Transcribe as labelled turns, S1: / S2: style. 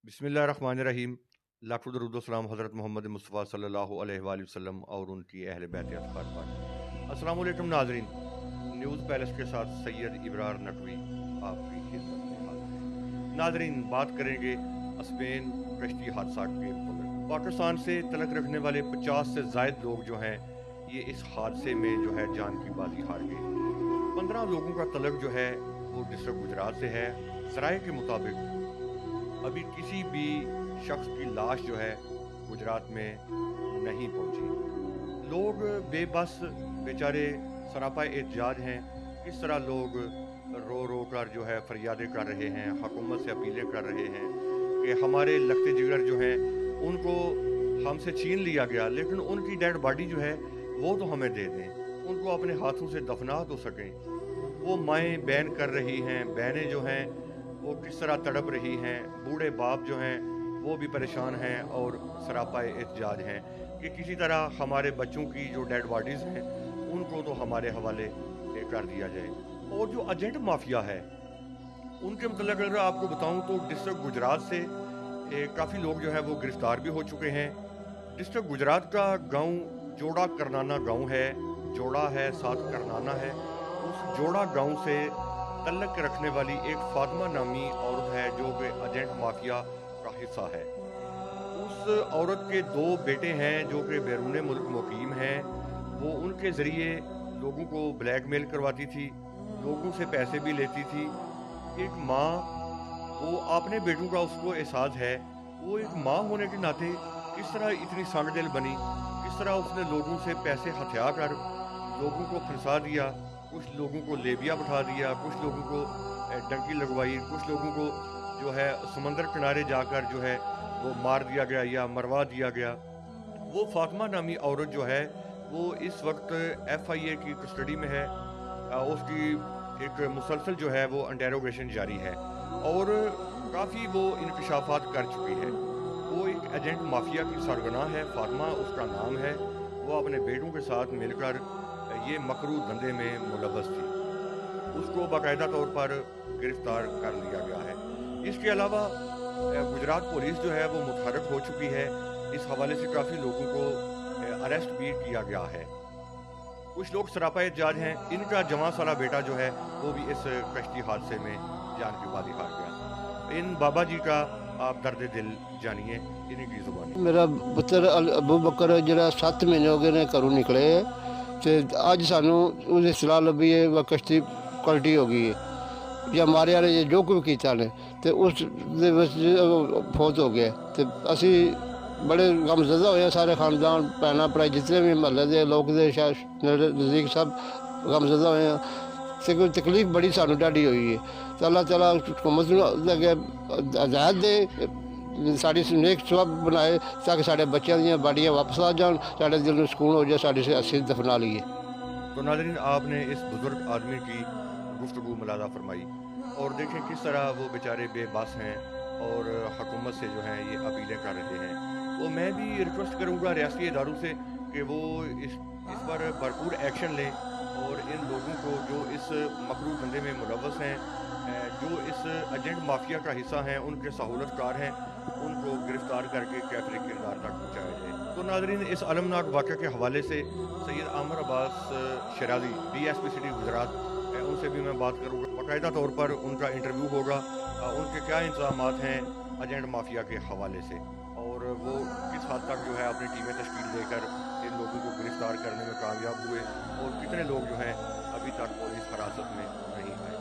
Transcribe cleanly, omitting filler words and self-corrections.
S1: बिस्मिल्लाहिर्रहमानिर्रहीम। लाखों दरूद व सलाम हज़रत मोहम्मद मुस्तफ़ा सल्लल्लाहु अलैहि वसल्लम और उनकी अहले बैत अतहार पर। अस्सलामु अलैकुम नाज़रीन, न्यूज़ पैलेस के साथ सैयद इब्रार नकवी आपकी खिदमत में हाज़िर है। नाज़रीन, बात करेंगे स्पेन कश्ती हादसा के मुतल्लिक़। पाकिस्तान से तलक रखने वाले 50 से ज़ायद लोग जो हैं, ये इस हादसे में जो है जान की बाजी हार गए। 15 लोगों का तलक जो है वो डिस्ट्रिक्ट गुजरात से है। ज़राए के मुताबिक अभी किसी भी शख्स की लाश जो है गुजरात में नहीं पहुंची। लोग बेबस बेचारे सरापा एहतजाज हैं। किस तरह लोग रो रो कर जो है फरियादें कर रहे हैं, हुकूमत से अपीलें कर रहे हैं कि हमारे लगते जिगर जो हैं उनको हमसे छीन लिया गया, लेकिन उनकी डेड बॉडी जो है वो तो हमें दे दें, उनको अपने हाथों से दफना तो सकें। वो माएँ बैन कर रही हैं, बहनें जो हैं वो किस तरह तड़प रही हैं, बूढ़े बाप जो हैं वो भी परेशान हैं और सरापा एहतजाज हैं कि किसी तरह हमारे बच्चों की जो डेड बॉडीज़ हैं उनको तो हमारे हवाले कर दिया जाए। और जो एजेंट माफिया है उनके मतलब अगर आपको बताऊं तो डिस्ट्रिक्ट गुजरात से काफ़ी लोग जो है वो गिरफ्तार भी हो चुके हैं। डिस्ट्रिक्ट गुजरात का गांव जोड़ा करनाना गांव है, जोड़ा है साथ करनाना है। उस जोड़ा गांव से तल्लक रखने वाली एक फातिमा नामी औरत है जो कि एजेंट माफिया का हिस्सा है। उस औरत के दो बेटे हैं जो कि बैरून मुल्क मुकीम हैं। वो उनके ज़रिए लोगों को ब्लैकमेल करवाती थी, लोगों से पैसे भी लेती थी। एक माँ, वो अपने बेटों का उसको एहसास है, वो एक माँ होने के नाते किस तरह इतनी सांगदिल बनी, किस तरह उसने लोगों से पैसे हथिया कर लोगों को फंसा दिया, कुछ लोगों को लेबिया बिठा दिया, कुछ लोगों को डंकी लगवाई, कुछ लोगों को जो है समंदर किनारे जाकर जो है वो मार दिया गया या मरवा दिया गया। वो फातिमा नामी औरत जो है वो इस वक्त एफआईए की कस्टडी में है। उसकी एक मुसलसल जो है वो इंटेरोगेशन जारी है और काफ़ी वो इंकशाफात कर चुकी है। वो एक एजेंट माफिया की सरगना है, फातिमा उसका नाम है। वो अपने बेटों के साथ मिलकर ये मकरू धंधे में मुलव्वस थी। उसको बाकायदा तौर पर गिरफ्तार कर लिया गया है। इसके अलावा गुजरात पुलिस जो है वो मुतहरक हो चुकी है। इस हवाले से काफ़ी लोगों को अरेस्ट भी किया गया है। कुछ लोग सरापा एहतजाज हैं, इनका जवां साला बेटा जो है वो भी इस कश्ती हादसे में जान की बाजी हार गया। इन बाबा जी का आप दर्द दिल जानिए इन्हीं की जुबानी।
S2: मेरा पुत्र अबू बकर जरा 7 महीने हो गए ने घरों निकले है ते अज सानू उसकी सलाह लभी है वह कश्ती पलटी हो गई है या मारे वाले जो कुछ किया ने ते उस दे विच फौत हो गया। ते असी बड़े गमजदा होए सारे खानदान भैन भरा जितने भी महल्ले के लोग नज़दीक सब गमजदा होए ते कोई तकलीफ बड़ी सानू ढाडी हुई है। तो अल्लाह ताला हुकूमत अगे हदायत दे साड़ी नेक सबब बनाए ताकि साढ़े बच्चों दी बाड़ियाँ वापस आ जान, साढ़े दिल में सुकून हो जाए, साड़ी से असी दफना लीए।
S1: तो नाज़रीन, आपने इस बुज़ुर्ग आदमी की गुफ्तगू मुलाज़ा फरमाई और देखें किस तरह वो बेचारे बेबस हैं और हुकूमत से जो है ये अपीलें कर रहे हैं। तो मैं भी रिक्वेस्ट करूँगा रियासती इदारों से कि वो इस पर भरपूर एक्शन लें और इन लोगों को जो इस मकरू धंधे में मुलव्वस हैं, जो इस एजेंट माफिया का हिस्सा हैं, उनके सहूलतकार हैं, उनको गिरफ्तार करके कैफरे किरदार तक पहुँचाया जाए। तो नाज़रीन, इस अलमनाक वाक़े के हवाले से सैयद आमिर अब्बास शराजी डीएसपी सिटी गुजरात, उनसे भी मैं बात करूँगा। बाकायदा तौर पर उनका इंटरव्यू होगा, उनके क्या इंतज़ामात हैं एजेंट माफिया के हवाले से और वो किस हद तक जो है अपनी टीमें तश्कील देकर इन लोगों को गिरफ्तार करने में कामयाब हुए और कितने लोग जो हैं अभी तक पुलिस हिरासत में नहीं आए।